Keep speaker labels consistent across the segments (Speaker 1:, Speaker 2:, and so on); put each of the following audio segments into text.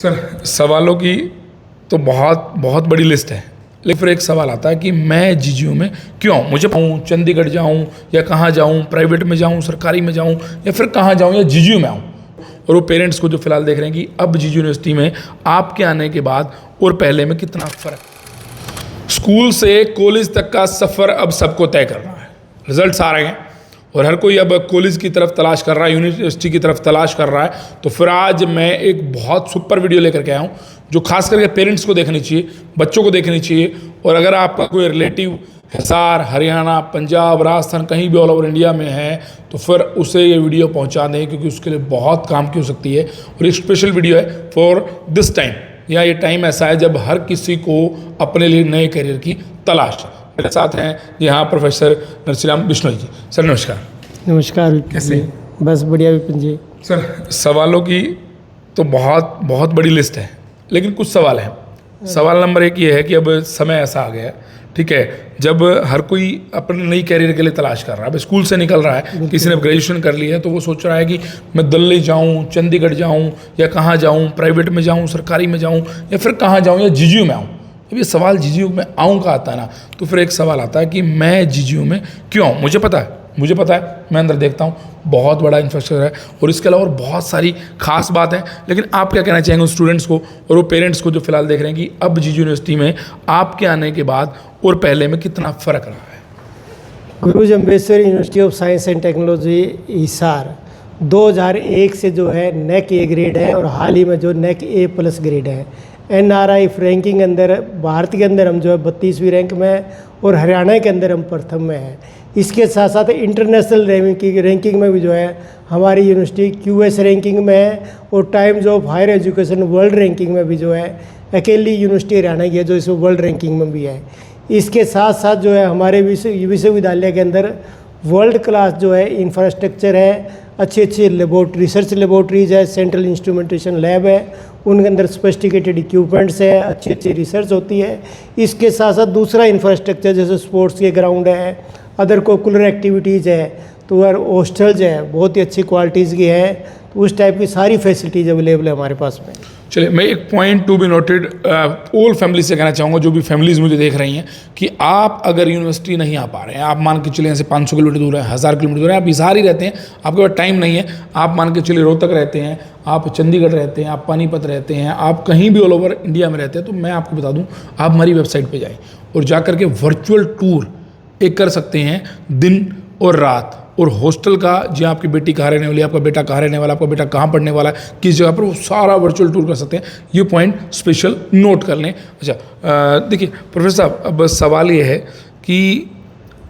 Speaker 1: Sir सवालों की तो बहुत बहुत बड़ी लिस्ट है, लेकिन फिर एक सवाल आता है कि मैं जीजीयू में क्यों, मुझे चंडीगढ़ जाऊं या कहाँ जाऊं, प्राइवेट में जाऊं, सरकारी में जाऊं या फिर कहाँ जाऊं या जीजीयू में आऊं। और वो पेरेंट्स को जो फिलहाल देख रहे हैं कि अब जीजीयू यूनिवर्सिटी में आपके आने के बाद और पहले में कितना फ़र्क। स्कूल से कॉलेज तक का सफ़र अब सबको तय करना है। रिजल्ट्स आ रहे हैं और हर कोई अब कॉलेज की तरफ तलाश कर रहा है, यूनिवर्सिटी की तरफ तलाश कर रहा है। तो फिर आज मैं एक बहुत सुपर वीडियो लेकर के आया हूँ जो खास करके पेरेंट्स को देखनी चाहिए, बच्चों को देखनी चाहिए। और अगर आपका कोई रिलेटिव हिसार, हरियाणा, पंजाब, राजस्थान कहीं भी ऑल ओवर इंडिया में है तो फिर उसे ये वीडियो पहुंचा दें, क्योंकि उसके लिए बहुत काम की हो सकती है। और एक स्पेशल वीडियो है फॉर दिस टाइम, या ये टाइम ऐसा है जब हर किसी को अपने लिए नए करियर की तलाश। मेरे साथ हैं यहाँ प्रोफेसर नरसिंह बिश्नोई जी। सर नमस्कार।
Speaker 2: नमस्कार।
Speaker 1: कैसे?
Speaker 2: बस बढ़िया विपिन जी।
Speaker 1: सर सवालों की तो बहुत बहुत बड़ी लिस्ट है, लेकिन कुछ सवाल हैं। सवाल नंबर एक ये है कि अब समय ऐसा आ गया है, ठीक है, जब हर कोई अपने नई कैरियर के लिए तलाश कर रहा है। अब स्कूल से निकल रहा है, किसी ने ग्रेजुएशन कर ली है तो वो सोच रहा है कि मैं दिल्ली जाऊं, चंडीगढ़ जाऊं या कहाँ जाऊं, प्राइवेट में जाऊं, सरकारी में जाऊं या फिर कहाँ जाऊं या जीजीयू में आऊं। जब ये सवाल जीजीयू में आऊँ का आता है ना, तो फिर एक सवाल आता है कि मैं जीजीयू में क्यों। मुझे पता है, मैं अंदर देखता हूँ बहुत बड़ा इंफ्रास्ट्रक्चर है और इसके अलावा और बहुत सारी खास बात है। लेकिन आप क्या कहना चाहेंगे उन स्टूडेंट्स को और वो पेरेंट्स को जो फिलहाल देख रहे हैं कि अब जीजीयू यूनिवर्सिटी में आपके आने के बाद और पहले में कितना फ़र्क रहा है।
Speaker 2: गुरु Jambheshwar university of Science and Technology Hisar 2001 से जो है नेक ए ग्रेड है और हाल ही में जो नेक A+ ग्रेड है। NRI रैंकिंग अंदर भारत के अंदर हम जो है 32वीं रैंक में है और हरियाणा के अंदर हम प्रथम में है। इसके साथ साथ इंटरनेशनल रैंकिंग में भी जो है हमारी यूनिवर्सिटी QS रैंकिंग में है और Times of Higher Education World Ranking में भी जो है अकेली यूनिवर्सिटी हरियाणा की है जो इसमें वर्ल्ड रैंकिंग में भी है। इसके साथ साथ जो है हमारे विश्वविद्यालय के अंदर वर्ल्ड क्लास जो है इंफ्रास्ट्रक्चर है, अच्छी रिसर्च लेबोरेटरीज है, सेंट्रल इंस्ट्रूमेंटेशन लैब है, उनके अंदर सोफिस्टिकेटेड इक्विपमेंट्स है, अच्छी रिसर्च होती है। इसके साथ साथ दूसरा इंफ्रास्ट्रक्चर जैसे स्पोर्ट्स के ग्राउंड है, अदर कोकुलर एक्टिविटीज़ है, तो यार हॉस्टल्स है बहुत ही अच्छी क्वालिटीज़ की है। तो उस टाइप की सारी फैसिलिटीज़ अवेलेबल है हमारे पास में।
Speaker 1: चलिए, मैं एक point to be noted all family से कहना चाहूँगा, जो भी फैमिलीज़ मुझे देख रही हैं, कि आप अगर यूनिवर्सिटी नहीं आ पा रहे हैं, आप मान के चलिए यहाँ से 500 किलोमीटर दूर है, 1000 किलोमीटर दूर है, आप हिसार ही रहते हैं, आपके पास टाइम नहीं है, आप मान के चलिए रोहतक रहते हैं, आप चंडीगढ़ रहते हैं, आप पानीपत रहते हैं, आप कहीं भी ऑल ओवर इंडिया में रहते हैं, तो मैं आपको बता दूँ, आप हमारी वेबसाइट पर जाएँ और जा करके वर्चुअल टूर एक कर सकते हैं दिन और रात। और हॉस्टल का, जी आपकी बेटी कहाँ रहने वाली है, आपका बेटा कहाँ रहने वाला है, आपका बेटा कहाँ पढ़ने वाला है, किस जगह पर, वो सारा वर्चुअल टूर कर सकते हैं। ये पॉइंट स्पेशल नोट कर लें। अच्छा, देखिए प्रोफेसर साहब, अब सवाल ये है कि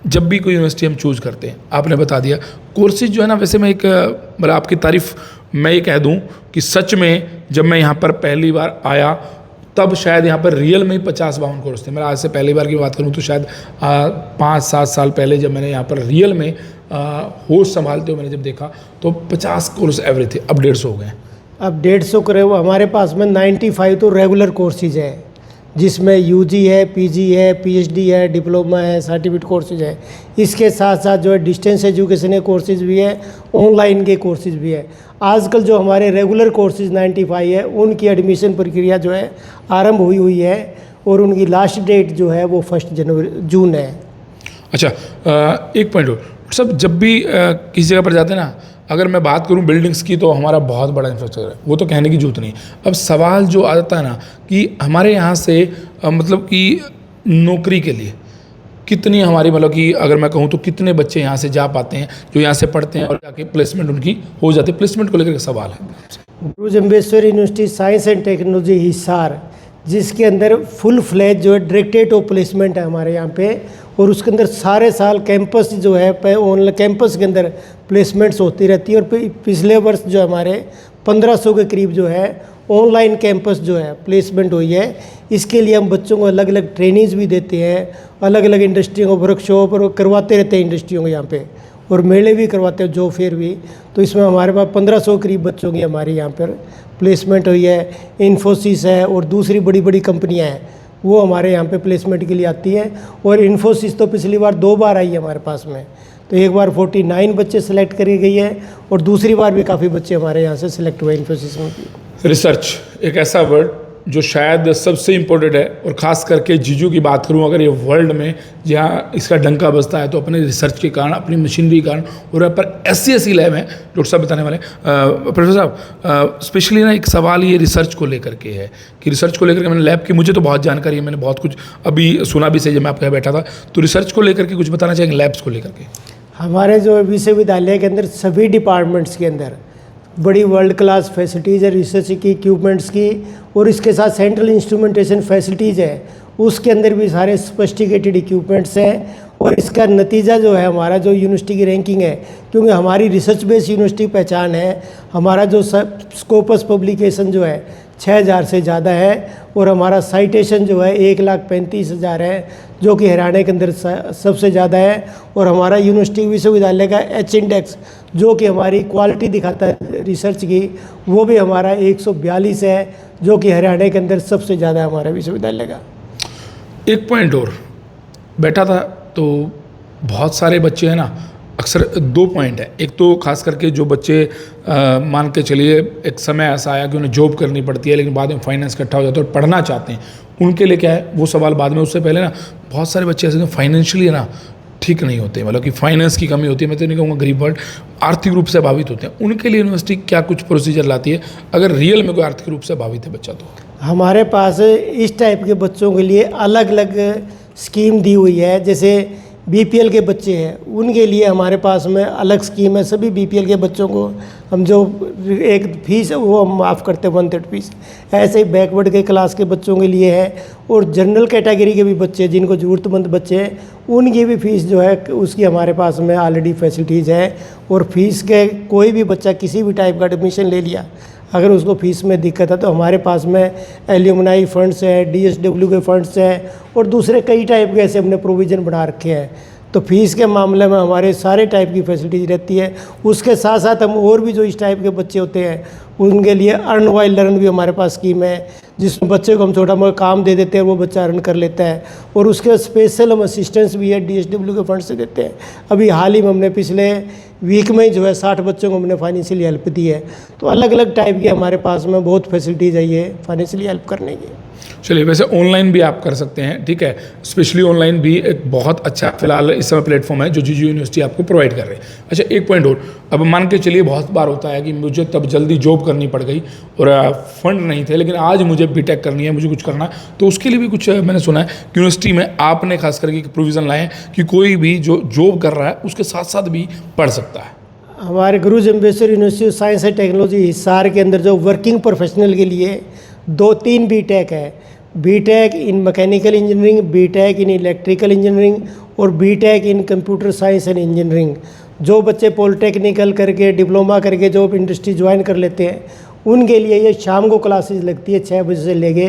Speaker 1: जब भी कोई यूनिवर्सिटी हम चूज़ करते हैं, आपने बता दिया कोर्सेज जो है ना, वैसे मैं एक मतलब आपकी तारीफ़ मैं ये कह दूँ कि सच में जब मैं यहाँ पर पहली बार आया तब शायद यहाँ पर रियल में ही 50-52 कोर्स थे। मैं आज से पहली बार की बात करूँ तो शायद 5-7 साल पहले जब मैंने यहाँ पर रियल में होस्ट संभालते हुए मैंने जब देखा तो 50 कोर्स एवरेज थे, अब 150 हो गए।
Speaker 2: अब 150 करे वो हमारे पास में 95 तो रेगुलर कोर्सेज है, जिसमें UG है, PG है, PhD है, डिप्लोमा है, सर्टिफिकेट कोर्सेज है। इसके साथ साथ जो है डिस्टेंस एजुकेशन के कोर्सेज भी है, ऑनलाइन के कोर्सेज भी है। आजकल जो हमारे रेगुलर कोर्सेज 95 है, उनकी एडमिशन प्रक्रिया जो है आरंभ हुई है और उनकी लास्ट डेट जो है वो 1 जून है।
Speaker 1: अच्छा, एक पॉइंट और सब, जब भी किसी जगह पर जाते हैं ना, अगर मैं बात करूं बिल्डिंग्स की तो हमारा बहुत बड़ा इंफ्रास्ट्रक्चर है, वो तो कहने की जरूरत नहीं। अब सवाल जो आता है ना कि हमारे यहाँ से मतलब कि नौकरी के लिए कितनी हमारी, मतलब कि अगर मैं कहूँ तो कितने बच्चे यहाँ से जा पाते हैं जो यहाँ से पढ़ते हैं और जाके प्लेसमेंट उनकी हो जाती है। प्लेसमेंट को लेकर सवाल है।
Speaker 2: गुरु Jambheshwar university science and Technology Hisar, जिसके अंदर फुल फ्लैज जो है डायरेक्टरेट ऑफ प्लेसमेंट है हमारे यहाँ पे, और उसके अंदर सारे साल कैंपस जो है ऑनलाइन कैंपस के अंदर प्लेसमेंट्स होती रहती है। और पिछले वर्ष जो हमारे 1500 के करीब जो है ऑनलाइन कैंपस जो है प्लेसमेंट हुई है। इसके लिए हम बच्चों को अलग अलग ट्रेनिंग्स भी देते हैं, अलग अलग इंडस्ट्रियों को वर्कशॉप और करवाते रहते हैं इंडस्ट्रियों को यहाँ पे, और मेले भी करवाते हैं, जॉब फेयर भी। तो इसमें हमारे पास 1500 करीब बच्चों की हमारे यहाँ पर प्लेसमेंट हुई है। इन्फोसिस है और दूसरी बड़ी बड़ी कंपनियाँ हैं वो हमारे यहाँ पे प्लेसमेंट के लिए आती है। और इन्फोसिस तो पिछली बार 2 बार आई है हमारे पास में, तो एक बार 49 बच्चे सेलेक्ट करी गई है और दूसरी बार भी काफ़ी बच्चे हमारे यहाँ से सिलेक्ट हुए इन्फोसिस में।
Speaker 1: रिसर्च एक ऐसा वर्ड जो शायद सबसे इम्पोर्टेंट है, और ख़ास करके जीजू की बात करूं, अगर ये वर्ल्ड में जहाँ इसका डंका बजता है तो अपने रिसर्च के कारण, अपनी मशीनरी के कारण, और यहाँ पर ऐसी लैब हैं डॉक्टर साहब बताने वाले। प्रोफेसर साहब, स्पेशली ना एक सवाल ये रिसर्च को लेकर के है कि रिसर्च को लेकर के मैंने लैब की, मुझे तो बहुत जानकारी है, मैंने बहुत कुछ अभी सुना भी सही जब मैं आपके यहाँ बैठा था, तो रिसर्च को लेकर के कुछ बताना चाहेंगे लैब्स को लेकर के?
Speaker 2: हमारे जो विश्वविद्यालय के अंदर सभी डिपार्टमेंट्स के अंदर बड़ी वर्ल्ड क्लास फैसिलिटीज़ है रिसर्च की, इक्विपमेंट्स की, और इसके साथ सेंट्रल इंस्ट्रूमेंटेशन फैसिलिटीज़ है, उसके अंदर भी सारे सोफिस्टिकेटेड इक्विपमेंट्स हैं। और इसका नतीजा जो है हमारा जो यूनिवर्सिटी की रैंकिंग है, क्योंकि हमारी रिसर्च बेस्ड यूनिवर्सिटी पहचान है, हमारा जो स्कोपस पब्लिकेशन जो है 6000 से ज़्यादा है, और हमारा साइटेशन जो है 1,35,000 है, जो कि हरियाणा के अंदर सबसे ज़्यादा है। और हमारा यूनिवर्सिटी विश्वविद्यालय का एच इंडेक्स जो कि हमारी क्वालिटी दिखाता है रिसर्च की, वो भी हमारा 142 है, जो कि हरियाणा के अंदर सबसे ज़्यादा है हमारा विश्वविद्यालय का।
Speaker 1: एक पॉइंट और, बैठा था तो बहुत सारे बच्चे हैं ना, अक्सर 2 पॉइंट है। एक तो खास करके जो बच्चे मान के चलिए एक समय ऐसा आया कि उन्हें जॉब करनी पड़ती है, लेकिन बाद में फाइनेंस इकट्ठा हो जाता है और पढ़ना चाहते हैं, उनके लिए क्या है वो सवाल बाद में। उससे पहले ना बहुत सारे बच्चे ऐसे फाइनेंशियली है ना ठीक नहीं होते, मतलब कि फाइनेंस की कमी होती है, मैं तो नहीं कहूँगा गरीब वर्ड, आर्थिक रूप से बाधित होते हैं, उनके लिए यूनिवर्सिटी क्या कुछ प्रोसीजर लाती है अगर रियल में कोई आर्थिक रूप से बाधित है बच्चा? तो
Speaker 2: हमारे पास इस टाइप के बच्चों के लिए अलग अलग स्कीम दी हुई है। जैसे बीपीएल के बच्चे हैं, उनके लिए हमारे पास में अलग स्कीम है। सभी बीपीएल के बच्चों को हम जो एक फीस है वो हम माफ़ करते हैं 1/3 फीस। ऐसे ही बैकवर्ड के क्लास के बच्चों के लिए है, और जनरल कैटेगरी के भी बच्चे जिनको ज़रूरतमंद बच्चे हैं, उनकी भी फ़ीस जो है उसकी हमारे पास में ऑलरेडी फैसिलिटीज़ है। और फीस के कोई भी बच्चा किसी भी टाइप का एडमिशन ले लिया, अगर उसको फीस में दिक्कत है तो हमारे पास में एल्यूमनाई फंड्स है, डीएसडब्ल्यू के फंड्स हैं, और दूसरे कई टाइप के ऐसे हमने प्रोविज़न बना रखे हैं। तो फीस के मामले में हमारे सारे टाइप की फैसिलिटीज रहती है। उसके साथ साथ हम और भी जो इस टाइप के बच्चे होते हैं उनके लिए अर्न वाइल लर्न भी हमारे पास स्कीम है, जिसमें बच्चे को हम छोटा मोटा काम दे देते हैं और वो बच्चा अर्न कर लेता है। और उसके स्पेशल हम असिस्टेंस भी है, डीएसडब्ल्यू के फंड से देते हैं। अभी हाल ही में हमने पिछले वीक में जो है 60 बच्चों को हमने फाइनेंशियली हेल्प दी है। तो अलग अलग टाइप की हमारे पास में बहुत फैसिलिटीज़ है ये फाइनेंशियली हेल्प करने की।
Speaker 1: चलिए, वैसे ऑनलाइन भी आप कर सकते हैं, ठीक है, स्पेशली ऑनलाइन भी एक बहुत अच्छा फिलहाल इस समय प्लेटफॉर्म है जो जीजू यूनिवर्सिटी आपको प्रोवाइड कर रहे हैं। अच्छा, एक पॉइंट और, अब मान के चलिए बहुत बार होता है कि मुझे तब जल्दी जॉब करनी पड़ गई और फंड नहीं थे, लेकिन आज मुझे बीटेक करनी है, मुझे कुछ करना है, तो उसके लिए भी कुछ मैंने सुना है यूनिवर्सिटी में आपने खास करके प्रोविज़न लाए हैं कि कोई भी जो जॉब कर रहा है उसके साथ साथ भी पढ़ सकता है।
Speaker 2: हमारे गुरु Jambheshwar university of Science and Technology Hisar के अंदर जो वर्किंग प्रोफेशनल के लिए 2-3 बीटेक है, BTech in mechanical engineering, BTech in electrical engineering और BTech in computer science and engineering. जो बच्चे पॉलिटेक्निकल करके डिप्लोमा करके जो इंडस्ट्री ज्वाइन कर लेते हैं उनके लिए ये शाम को क्लासेस लगती है 6 बजे से लेके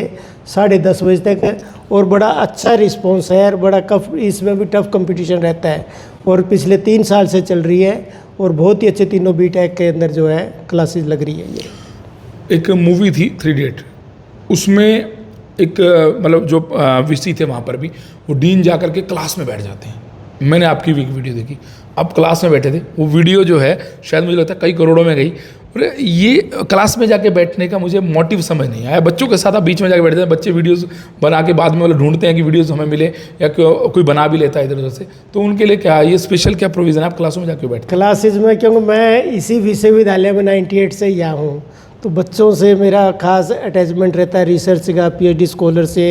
Speaker 2: 10:30 बजे तक, और बड़ा अच्छा रिस्पॉन्स है और बड़ा इसमें भी टफ कंपटीशन रहता है, और पिछले 3 साल से चल रही है, और बहुत ही अच्छे तीनों बीटेक के अंदर जो है क्लासेस लग रही है। ये
Speaker 1: एक मूवी थी 3 इडियट, उसमें एक मतलब जो वीसी थे वहाँ पर भी वो डीन जा करके क्लास में बैठ जाते हैं। मैंने आपकी भी एक वीडियो देखी, आप क्लास में बैठे थे, वो वीडियो जो है शायद मुझे लगता है कई करोड़ों में गई। और ये क्लास में जाके बैठने का मुझे मोटिव समझ नहीं आया। बच्चों के साथ आप बीच में जाके बैठते हैं, बच्चे वीडियोस बना के बाद में वो ढूंढते हैं कि वीडियोस हमें मिले, या कोई बना भी लेता है इधर उधर से, तो उनके लिए क्या ये स्पेशल क्या प्रोविज़न है आप क्लासों में जाके बैठते?
Speaker 2: क्लासेज में, क्योंकि मैं इसी विश्वविद्यालय में 98 से यहाँ हूँ, तो बच्चों से मेरा खास अटैचमेंट रहता है रिसर्च का, पीएचडी स्कॉलर से,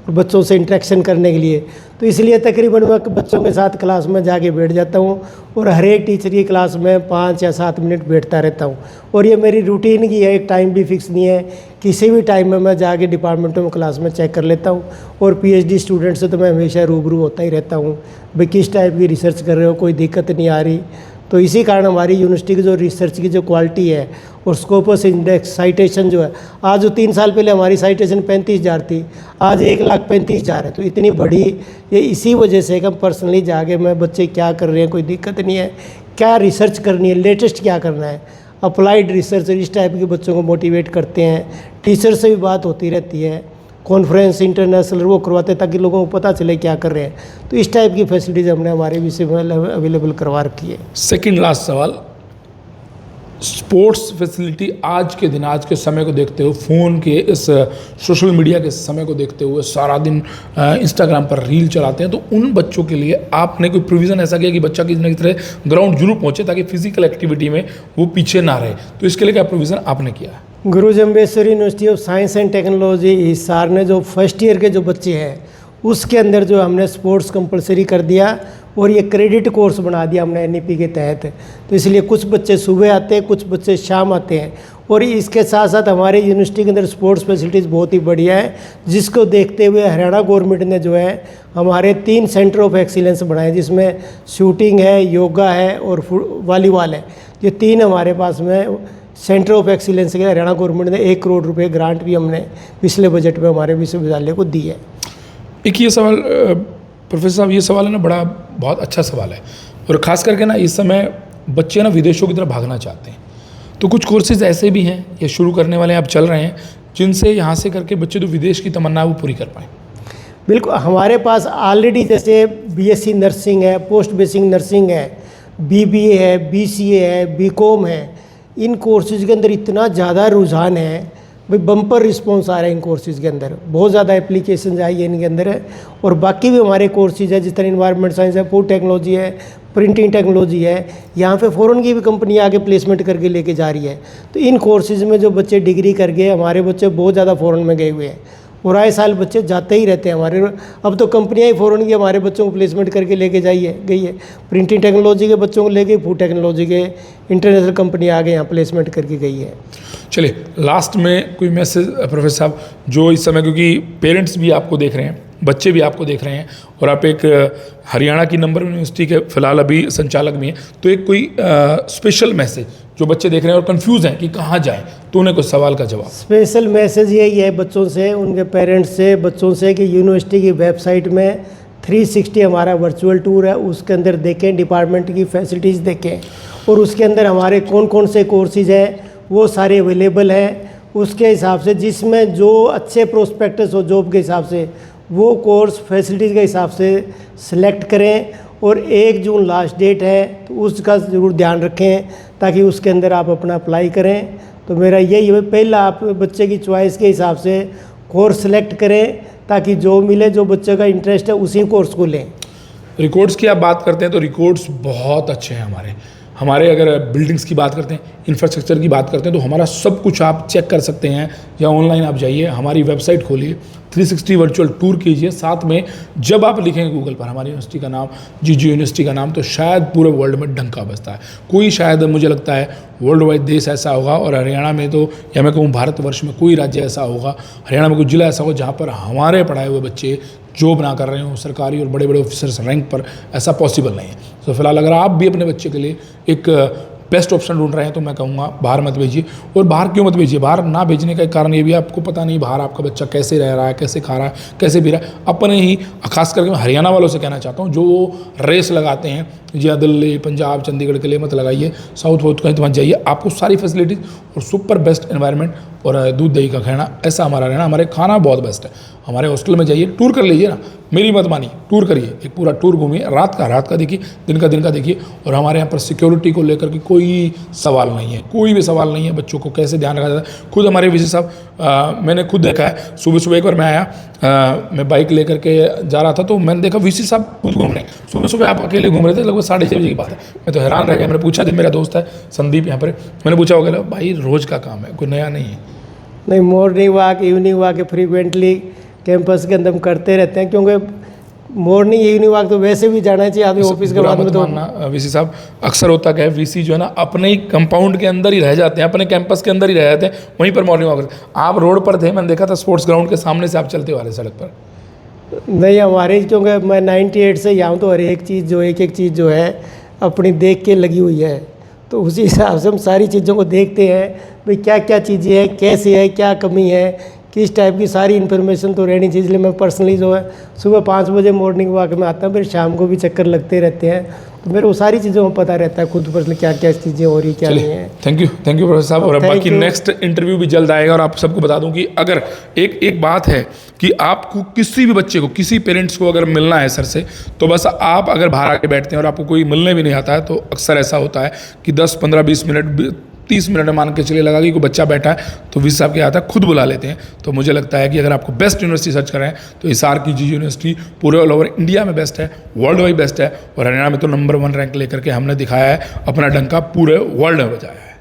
Speaker 2: और बच्चों से इंटरेक्शन करने के लिए, तो इसलिए तकरीबन मैं बच्चों के साथ क्लास में जाके बैठ जाता हूँ, और हर एक टीचर की क्लास में 5 या 7 मिनट बैठता रहता हूँ। और ये मेरी रूटीन की है, एक टाइम भी फिक्स नहीं है, किसी भी टाइम में मैं जाके डिपार्टमेंटों में क्लास में चेक कर लेता हूँ। और पीएचडी स्टूडेंट से तो मैं हमेशा रूबरू होता ही रहता हूँ, भाई किस टाइप की रिसर्च कर रहे हो, कोई दिक्कत नहीं आ रही। तो इसी कारण हमारी यूनिवर्सिटी की जो रिसर्च की जो क्वालिटी है और स्कोपस इंडेक्स साइटेशन जो है, आज जो 3 साल पहले हमारी साइटेशन 35,000 थी, आज 1,35,000 है। तो इतनी बड़ी ये इसी वजह से कि हम पर्सनली जाके मैं बच्चे क्या कर रहे हैं, कोई दिक्कत नहीं है, क्या रिसर्च करनी है, लेटेस्ट क्या करना है, अप्लाइड रिसर्च, इस टाइप के बच्चों को मोटिवेट करते हैं। टीचर से भी बात होती रहती है, कॉन्फ्रेंस इंटरनेशनल वो करवाते हैं ताकि लोगों को पता चले क्या कर रहे हैं। तो इस टाइप की फैसिलिटीज़ हमने हमारे विषय में अवेलेबल करवा रखी है।
Speaker 1: सेकंड लास्ट सवाल, स्पोर्ट्स फैसिलिटी आज के दिन, आज के समय को देखते हुए, फ़ोन के इस सोशल मीडिया के समय को देखते हुए सारा दिन इंस्टाग्राम पर रील चलाते हैं, तो उन बच्चों के लिए आपने कोई प्रोविज़न ऐसा किया कि बच्चा किसी न किसी तरह ग्राउंड जरूर पहुँचे ताकि फिजिकल एक्टिविटी में वो पीछे ना रहे? तो इसके लिए क्या प्रोविज़न आपने किया है?
Speaker 2: Guruji Ambedkar University of Science and Technology Hisar ने जो फर्स्ट ईयर के जो बच्चे हैं उसके अंदर जो हमने स्पोर्ट्स कंपलसरी कर दिया और ये क्रेडिट कोर्स बना दिया हमने एनईपी के तहत। तो इसलिए कुछ बच्चे सुबह आते हैं, कुछ बच्चे शाम आते हैं। और इसके साथ साथ हमारे यूनिवर्सिटी के अंदर स्पोर्ट्स फैसिलिटीज़ बहुत ही बढ़िया है, जिसको देखते हुए हरियाणा गवर्नमेंट ने जो है हमारे 3 सेंटर ऑफ एक्सीलेंस बनाए, जिसमें शूटिंग है, योगा है और वॉलीबॉल है। ये 3 हमारे पास में सेंटर ऑफ एक्सीलेंस के हरियाणा गवर्नमेंट ने 1 करोड़ रुपए ग्रांट भी हमने पिछले बजट में हमारे विश्वविद्यालय को दी है।
Speaker 1: एक ये सवाल प्रोफेसर साहब, ये सवाल है ना, बड़ा बहुत अच्छा सवाल है, और ख़ास करके ना इस समय बच्चे ना विदेशों की तरफ भागना चाहते हैं। तो कुछ कोर्सेज ऐसे भी हैं या शुरू करने वाले आप चल रहे हैं जिनसे यहाँ से करके बच्चे जो विदेश की तमन्ना है वो पूरी कर पाएँ?
Speaker 2: बिल्कुल, हमारे पास ऑलरेडी जैसे बीएससी नर्सिंग है, पोस्ट बेसिक नर्सिंग है, बीबीए है, बीसीए है, बीकॉम है। इन कोर्सेज़ के अंदर इतना ज़्यादा रुझान है, भाई बम्पर रिस्पॉन्स आ रहा है इन कोर्सेज़ के अंदर, बहुत ज़्यादा एप्लीकेशन आई है इनके अंदर है। और बाकी भी हमारे कोर्सेज़ है, जिस तरह इन्वायरमेंट साइंस है, फूड टेक्नोलॉजी है, प्रिंटिंग टेक्नोलॉजी है, यहाँ पे फ़ॉरेन की भी कंपनी आगे प्लेसमेंट करके लेके जा रही है। तो इन कोर्सेज़ में जो बच्चे डिग्री कर गए, हमारे बच्चे बहुत ज़्यादा फ़ॉरेन में गए हुए हैं और आए साल बच्चे जाते ही रहते हैं हमारे। अब तो कंपनियां ही फ़ॉरेन की हमारे बच्चों को प्लेसमेंट करके लेके गई है। प्रिंटिंग टेक्नोलॉजी के बच्चों को लेके फूड टेक्नोलॉजी के इंटरनेशनल कंपनी आगे यहाँ प्लेसमेंट करके गई है।
Speaker 1: चलिए, लास्ट में कोई मैसेज प्रोफेसर साहब, जो इस समय, क्योंकि पेरेंट्स भी आपको देख रहे हैं, बच्चे भी आपको देख रहे हैं, और आप एक हरियाणा की नंबर यूनिवर्सिटी के फिलहाल अभी संचालक भी हैं, तो एक कोई स्पेशल मैसेज जो बच्चे देख रहे हैं और कंफ्यूज हैं कि कहाँ जाएं, तो उन्हें कुछ सवाल का जवाब।
Speaker 2: स्पेशल मैसेज यही है बच्चों से, उनके पेरेंट्स से, बच्चों से, कि यूनिवर्सिटी की वेबसाइट में 360 हमारा वर्चुअल टूर है, उसके अंदर देखें, डिपार्टमेंट की फैसिलिटीज़ देखें, और उसके अंदर हमारे कौन कौन से कोर्सेज हैं वो सारे अवेलेबल हैं। उसके हिसाब से जिसमें जो अच्छे प्रोस्पेक्टस हो जॉब के हिसाब से, वो कोर्स फैसिलिटीज़ के हिसाब से सिलेक्ट करें। और 1 जून लास्ट डेट है, तो उसका ज़रूर ध्यान रखें ताकि उसके अंदर आप अपना अप्लाई करें। तो मेरा यही है, पहला आप बच्चे की चॉइस के हिसाब से कोर्स सेलेक्ट करें ताकि जो मिले, जो बच्चे का इंटरेस्ट है उसी कोर्स को लें।
Speaker 1: रिकॉर्ड्स की आप बात करते हैं तो रिकॉर्ड्स बहुत अच्छे हैं हमारे अगर बिल्डिंग्स की बात करते हैं, इंफ्रास्ट्रक्चर की बात करते हैं, तो हमारा सब कुछ आप चेक कर सकते हैं, या ऑनलाइन आप जाइए, हमारी वेबसाइट खोलिए, 360 वर्चुअल टूर कीजिए। साथ में जब आप लिखेंगे गूगल पर हमारी यूनिवर्सिटी का नाम, जीजी यूनिवर्सिटी का नाम, तो शायद पूरे वर्ल्ड में डंका बजता है। कोई शायद मुझे लगता है वर्ल्ड वाइड देश ऐसा होगा, और हरियाणा में तो, या मैं कहूँ भारतवर्ष में कोई राज्य ऐसा होगा, हरियाणा में कोई जिला ऐसा होगा जहाँ पर हमारे पढ़ाए हुए बच्चे जॉब ना कर रहे हों सरकारी और बड़े बड़े ऑफिसर्स रैंक पर। ऐसा पॉसिबल नहीं है। तो फिलहाल अगर आप भी अपने बच्चे के लिए एक बेस्ट ऑप्शन ढूंढ रहे हैं तो मैं कहूँगा बाहर मत भेजिए। और बाहर क्यों मत भेजिए? बाहर ना भेजने का एक कारण ये भी, आपको पता नहीं बाहर आपका बच्चा कैसे रह रहा है, कैसे खा रहा है, कैसे पी रहा है। अपने ही, खास करके मैं हरियाणा वालों से कहना चाहता हूँ, जो वो रेस लगाते हैं या दिल्ली, पंजाब, चंडीगढ़ के लिए मत लगाइए, साउथ वॉथ कहीं तो मत जाइए। आपको सारी फैसिलिटीज़ और सुपर बेस्ट एनवायरनमेंट और दूध दही का खाना ऐसा हमारा रहना, हमारे खाना बहुत बेस्ट है। हमारे हॉस्टल में जाइए, टूर कर लीजिए ना, मेरी मत मानिए, टूर करिए, एक पूरा टूर घूमिए, रात का देखिए, दिन का देखिए। और हमारे यहाँ पर सिक्योरिटी को लेकर के कोई सवाल नहीं है, कोई भी सवाल नहीं है। बच्चों को कैसे ध्यान रखा जाता है, खुद हमारे वीसी साहब, मैंने खुद देखा है। सुबह एक बार मैं आया, मैं बाइक लेकर के जा रहा था, तो मैंने देखा वीसी साहब खुद घूम रहे हैं। सुबह आप अकेले घूम रहे थे, लगभग 6:30 बजे की बात है। मैं तो हैरान रह गया। मैंने पूछा, जब मेरा दोस्त है संदीप यहाँ पर, मैंने पूछा, वो कहला भाई रोज़ का काम है, कोई नया नहीं है।
Speaker 2: नहीं, morning walk, evening walk frequently campus के अंदर हम करते रहते हैं, क्योंकि मॉर्निंग इवनिंग वॉक तो वैसे भी जाना चाहिए आदमी ऑफिस के बाद में। तो
Speaker 1: वीसी साहब, अक्सर होता क्या है, वीसी जो है ना अपने ही कंपाउंड के अंदर ही रह जाते हैं, अपने कैंपस के अंदर ही रह जाते हैं, वहीं पर मॉर्निंग वॉक। आप रोड पर थे, मैंने देखा था स्पोर्ट्स ग्राउंड के सामने से आप चलते वाले सड़क पर।
Speaker 2: नहीं, हमारे, क्योंकि मैं 98 से यहाँ तो हर एक चीज़ जो एक चीज़ जो है अपनी देख के लगी हुई है, तो उसी हिसाब से हम सारी चीज़ों को देखते हैं, भाई क्या क्या चीज़ें हैं, कैसे है, क्या कमी है, किस टाइप की सारी इन्फॉर्मेशन तो रहनी चाहिए। इसलिए मैं पर्सनली जो है सुबह 5 बजे मॉर्निंग वॉक में आता हूँ, फिर शाम को भी चक्कर लगते रहते हैं, तो मेरे वो सारी चीज़ों में पता रहता है खुद पर्सनली क्या क्या चीज़ें हो रही, क्या नहीं है।
Speaker 1: थैंक यू प्रोफेसर साहब। और बाकी नेक्स्ट इंटरव्यू भी जल्द आएगा। और आप सबको बता दूं कि अगर एक बात है कि आपको किसी भी बच्चे को, किसी पेरेंट्स को अगर मिलना है सर से, तो बस आप अगर बाहर आके बैठते हैं और आपको कोई मिलने भी नहीं आता है, तो अक्सर ऐसा होता है कि 10, 15, 20 मिनट, 30 मिनट में मान के चलिए लगा कि कोई बच्चा बैठा है तो वीसी साहब के आता है, खुद बुला लेते हैं। तो मुझे लगता है कि अगर आपको बेस्ट यूनिवर्सिटी सर्च करें तो हिसार की जी यूनिवर्सिटी पूरे ऑल ओवर इंडिया में बेस्ट है, वर्ल्ड वाइड बेस्ट है, और हरियाणा में तो नंबर 1 रैंक लेकर के हमने दिखाया है, अपना डंका पूरे वर्ल्ड में बजाया है।